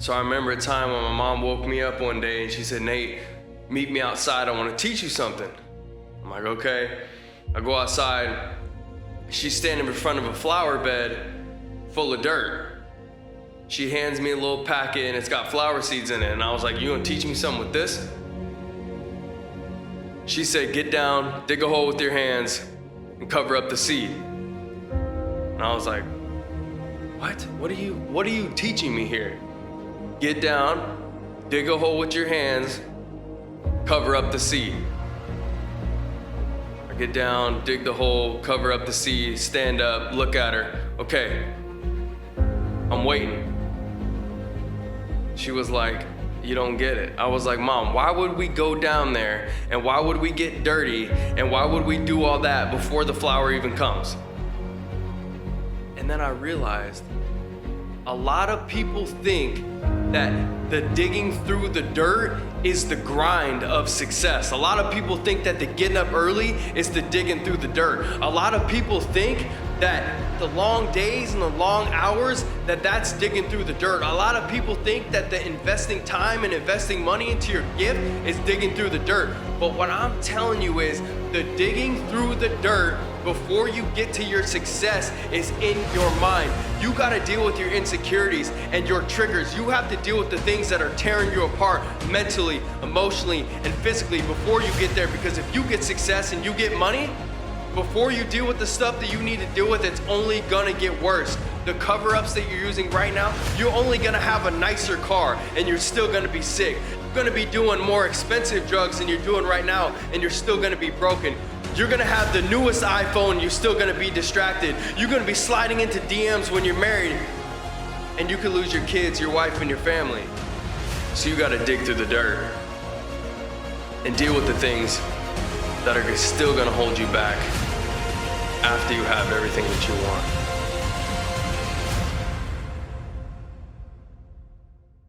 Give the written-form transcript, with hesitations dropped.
So I remember a time when my mom woke me up one day and she said, Nate, meet me outside, I wanna teach you something. I'm like, okay. I go outside, she's standing in front of a flower bed full of dirt. She hands me a little packet and it's got flower seeds in it. And I was like, you gonna teach me something with this? She said, get down, dig a hole with your hands and cover up the seed. And I was like, what? What are you teaching me here? Get down, dig a hole with your hands, cover up the seed. I get down, dig the hole, cover up the seed, stand up, look at her. Okay, I'm waiting. She was like, you don't get it. I was like, Mom, why would we go down there and why would we get dirty and why would we do all that before the flower even comes? And then I realized a lot of people think that the digging through the dirt is the grind of success. A lot of people think that the getting up early is the digging through the dirt. A lot of people think that the long days and the long hours, that's digging through the dirt. A lot of people think that the investing time and investing money into your gift is digging through the dirt. But what I'm telling you is the digging through the dirt before you get to your success is in your mind. You gotta deal with your insecurities and your triggers. You have to deal with the things that are tearing you apart mentally, emotionally, and physically before you get there. Because if you get success and you get money, before you deal with the stuff that you need to deal with, it's only gonna get worse. The cover-ups that you're using right now, you're only gonna have a nicer car and you're still gonna be sick. You're gonna be doing more expensive drugs than you're doing right now and you're still gonna be broken. You're gonna have the newest iPhone, you're still gonna be distracted. You're gonna be sliding into DMs when you're married and you could lose your kids, your wife, and your family. So you gotta dig through the dirt and deal with the things that are still gonna hold you back after you have everything that you want.